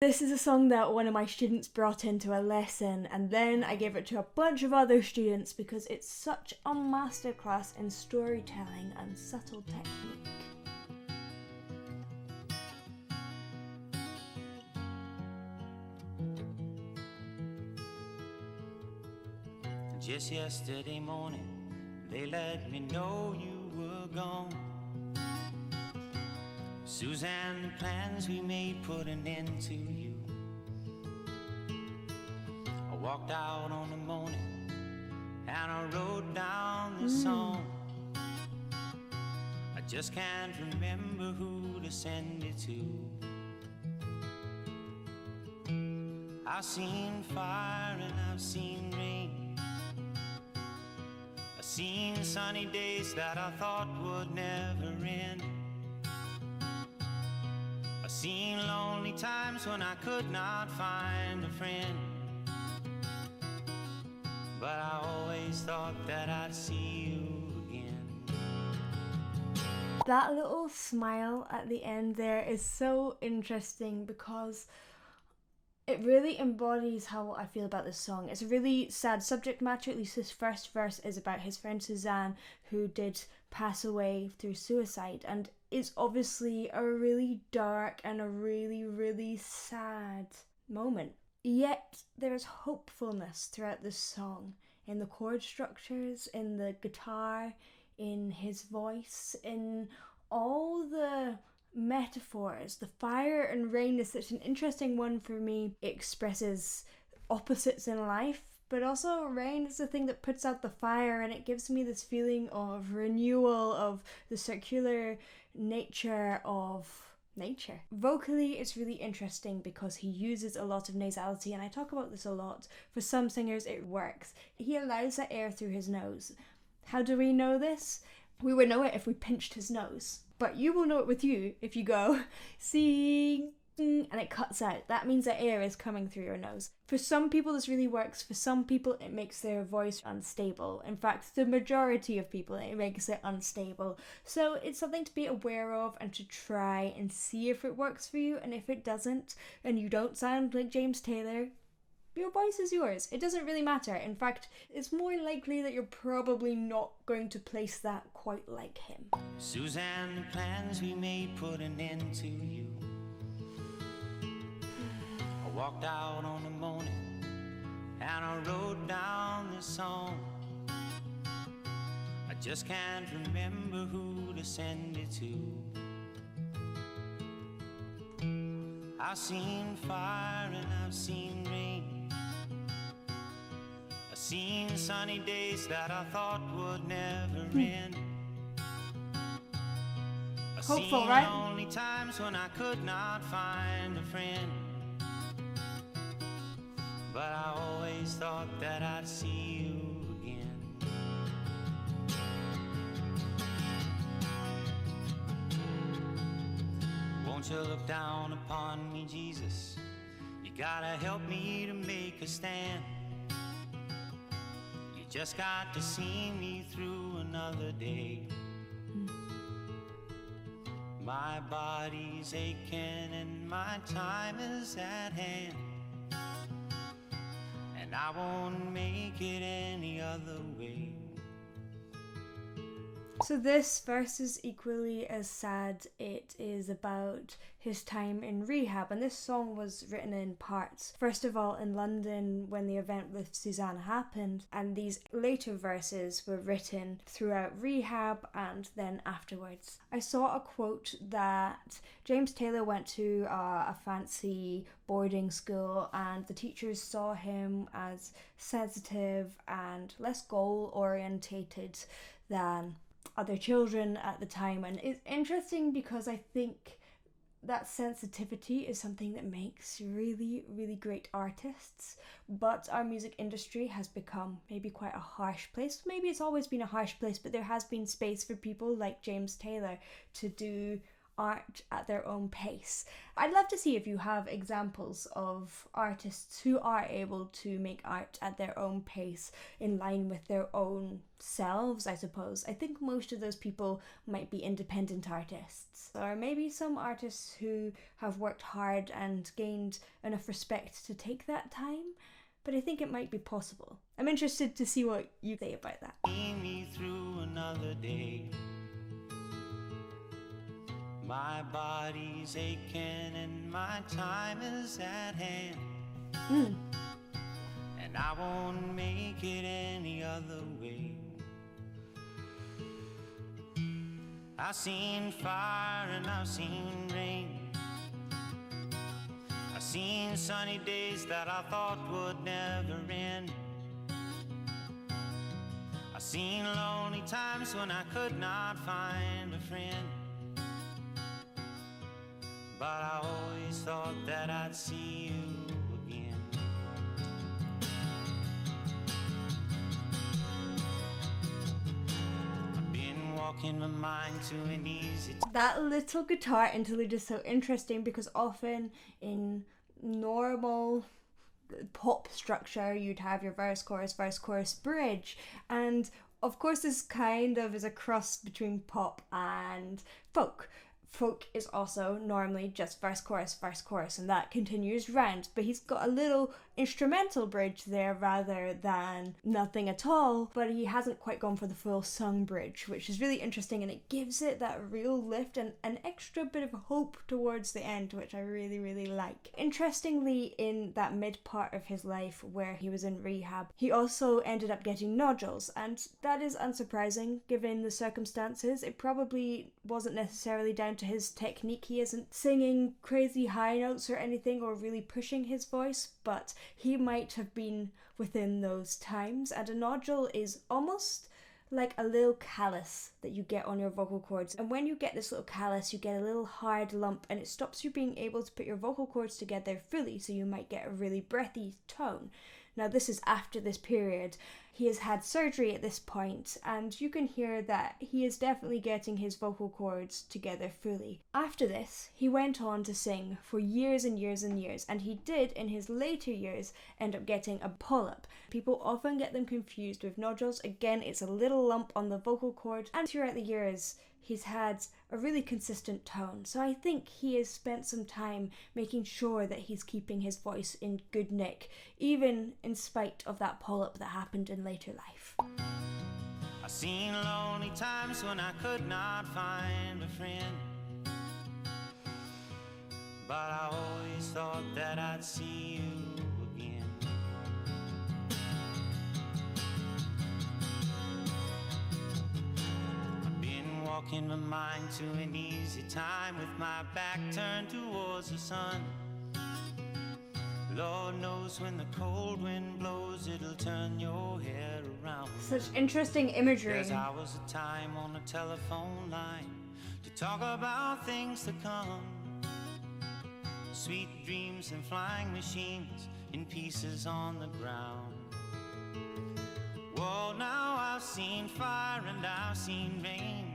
This is a song that one of my students brought into a lesson, and then I gave it to a bunch of other students because it's such a masterclass in storytelling and subtle technique. Just yesterday morning, they let me know you were gone. Suzanne, the plans we made put an end to you. I walked out on the morning and I wrote down this song. I just can't remember who to send it to. I've seen fire and I've seen rain. I've seen sunny days that I thought would never end. I've seen lonely times when I could not find a friend. But I always thought that I'd see you again. That little smile at the end there is so interesting because it really embodies how I feel about this song. It's a really sad subject matter. At least this first verse is about his friend Suzanne, who did pass away through suicide, and it's obviously a really dark and a really, really sad moment. Yet there is hopefulness throughout this song, in the chord structures, in the guitar, in his voice, in all the metaphors. The fire and rain is such an interesting one for me. It expresses opposites in life, but also rain is the thing that puts out the fire, and it gives me this feeling of renewal, of the circular nature of nature. Vocally, it's really interesting because he uses a lot of nasality, and I talk about this a lot. For some singers, it works. He allows that air through his nose. How do we know this? We would know it if we pinched his nose. But you will know it with you if you go, sing, and it cuts out. That means that air is coming through your nose. For some people this really works. For some people it makes their voice unstable. In fact, the majority of people, it makes it unstable. So it's something to be aware of and to try and see if it works for you. And if it doesn't, and you don't sound like James Taylor, your voice is yours. It doesn't really matter. In fact, it's more likely that you're probably not going to place that quite like him. Suzanne, the plans we made put an end to you. I walked out on the morning and I wrote down this song. I just can't remember who to send it to. I've seen fire and I've seen rain. I've seen sunny days that I thought would never end. I've Hopeful, seen right? lonely times when I could not find a friend. But I always thought that I'd see you again. Won't you look down upon me, Jesus? You gotta help me to make a stand. You just got to see me through another day. My body's aching and my time is at hand, and I won't make it any other way. So this verse is equally as sad. It is about his time in rehab, and this song was written in parts. First of all, in London when the event with Suzanne happened, and these later verses were written throughout rehab and then afterwards. I saw a quote that James Taylor went to a fancy boarding school, and the teachers saw him as sensitive and less goal orientated than other children at the time. And it's interesting because I think that sensitivity is something that makes really, really great artists, but our music industry has become maybe quite a harsh place. Maybe it's always been a harsh place, but there has been space for people like James Taylor to do art at their own pace. I'd love to see if you have examples of artists who are able to make art at their own pace in line with their own selves, I suppose. I think most of those people might be independent artists, or maybe some artists who have worked hard and gained enough respect to take that time. But I think it might be possible. I'm interested to see what you say about that. See me through another day. My body's aching and my time is at hand. And I won't make it any other way. I've seen fire and I've seen rain. I've seen sunny days that I thought would never end. I've seen lonely times when I could not find a friend. But I always thought that I'd see you again. I've been walking my mind to an easy That little guitar interlude is so interesting because often in normal pop structure you'd have your verse, chorus, bridge, and of course this kind of is a cross between pop and folk. Folk is also normally just verse, chorus, and that continues round, but he's got a little instrumental bridge there rather than nothing at all, but he hasn't quite gone for the full sung bridge, which is really interesting, and it gives it that real lift and an extra bit of hope towards the end, which I really, really like. Interestingly, in that mid part of his life where he was in rehab, he also ended up getting nodules, and that is unsurprising given the circumstances. It probably wasn't necessarily down to his technique. He isn't singing crazy high notes or anything or really pushing his voice, but he might have been within those times, and a nodule is almost like a little callus that you get on your vocal cords, and when you get this little callus you get a little hard lump and it stops you being able to put your vocal cords together fully, so you might get a really breathy tone. Now this is after this period. He has had surgery at this point, and you can hear that he is definitely getting his vocal cords together fully. After this, he went on to sing for years and years and years, and he did in his later years end up getting a polyp. People often get them confused with nodules. Again, it's a little lump on the vocal cord, and throughout the years he's had a really consistent tone. So I think he has spent some time making sure that he's keeping his voice in good nick, even in spite of that polyp that happened in later life. I've seen lonely times when I could not find a friend, but I always thought that I'd see you again. I've been walking my mind to an easy time with my back turned towards the sun. Lord knows when the cold wind blows, it'll turn your hair around. Such interesting imagery. There's hours of time on the telephone line to talk about things to come. Sweet dreams and flying machines in pieces on the ground. Whoa, now I've seen fire and I've seen rain.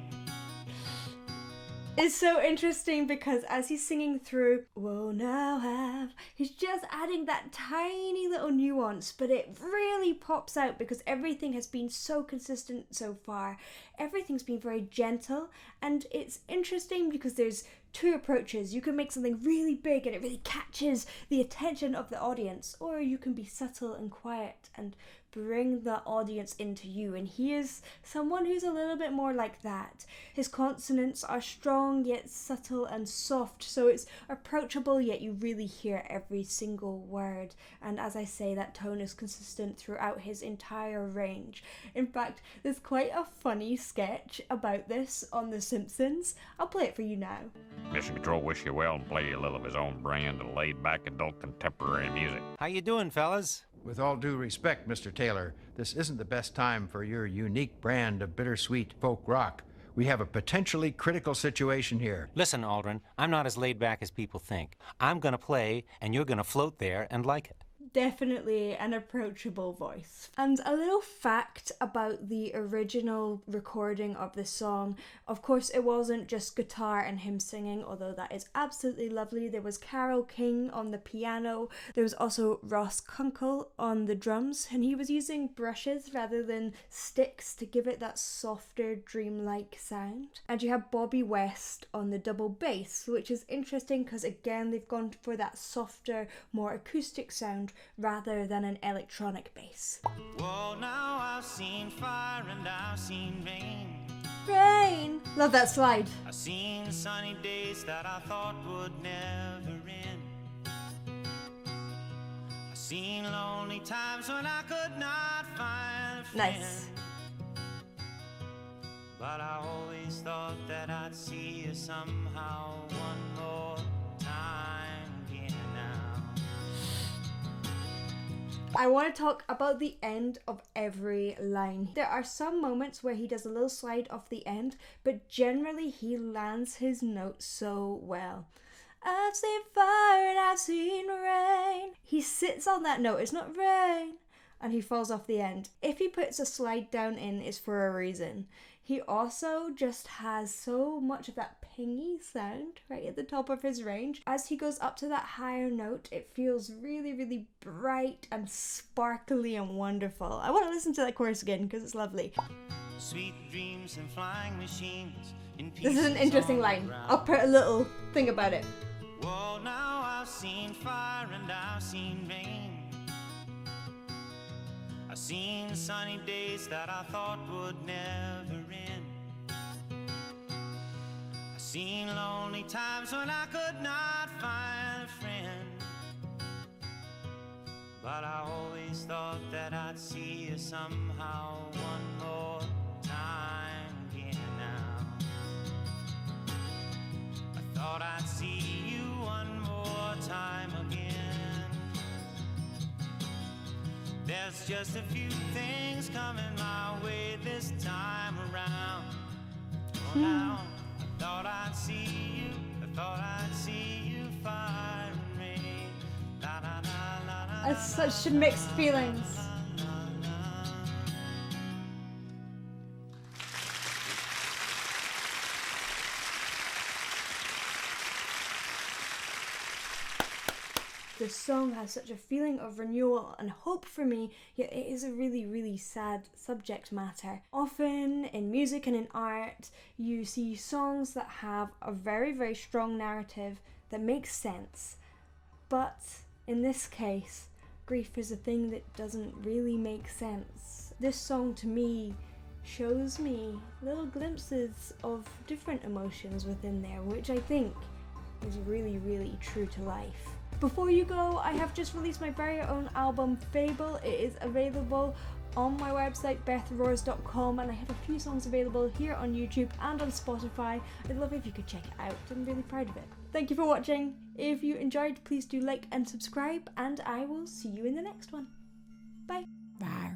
It's so interesting because as he's singing through, whoa, now have, he's just adding that tiny little nuance, but it really pops out because everything has been so consistent so far. Everything's been very gentle, and it's interesting because there's two approaches. You can make something really big and it really catches the attention of the audience, or you can be subtle and quiet and bring the audience into you, and he is someone who's a little bit more like that. His consonants are strong yet subtle and soft, so it's approachable yet you really hear every single word, and as I say, that tone is consistent throughout his entire range. In fact, there's quite a funny sketch about this on The Simpsons. I'll play it for you now. Mission Control wish you well and play a little of his own brand of laid-back adult contemporary music. How you doing, fellas? With all due respect, Mr. Taylor, this isn't the best time for your unique brand of bittersweet folk rock. We have a potentially critical situation here. Listen, Aldrin, I'm not as laid back as people think. I'm gonna play, and you're gonna float there and like it. definitely an approachable voice. And a little fact about the original recording of this song, of course it wasn't just guitar and him singing, although that is absolutely lovely. There was Carole King on the piano, there was also Ross Kunkel on the drums, and he was using brushes rather than sticks to give it that softer, dreamlike sound. And you have Bobby West on the double bass, which is interesting because again they've gone for that softer, more acoustic sound rather than an electronic bass. Well, now I've seen fire and I've seen rain. Rain! Love that slide. I've seen sunny days that I thought would never end. I've seen lonely times when I could not find a friend. Nice. But I always thought that I'd see you somehow one more time again now. I want to talk about the end of every line. There are some moments where he does a little slide off the end, but generally he lands his notes so well. I've seen fire and I've seen rain. He sits on that note, it's not rain, and he falls off the end. If he puts a slide down in, it's for a reason. He also just has so much of that pingy sound right at the top of his range. As he goes up to that higher note, it feels really, really bright and sparkly and wonderful. I want to listen to that chorus again because it's lovely. Sweet dreams and flying machines in This pieces is an interesting on the line. ground. I'll put a little thing about it. Well, now I've seen fire and I've seen rain. I've seen sunny days that I thought would never end. I've seen lonely times when I could not find a friend. But I always thought that I'd see you somehow one more time again now. I thought I'd see you one more time again. There's just a few things coming my way this time around. Oh, now I thought I'd see you, I thought I'd see you fire and rain. La, la, la, la, la, It's such mixed feelings. The song has such a feeling of renewal and hope for me, yet it is a really, really sad subject matter. Often in music and in art, you see songs that have a very, very strong narrative that makes sense. But in this case, grief is a thing that doesn't really make sense. This song to me shows me little glimpses of different emotions within there, which I think is really, really true to life. Before you go, I have just released my very own album, Fable. It is available on my website, bethroars.com, and I have a few songs available here on YouTube and on Spotify. I'd love if you could check it out. I'm really proud of it. Thank you for watching. If you enjoyed, please do like and subscribe, and I will see you in the next one. Bye. Bye.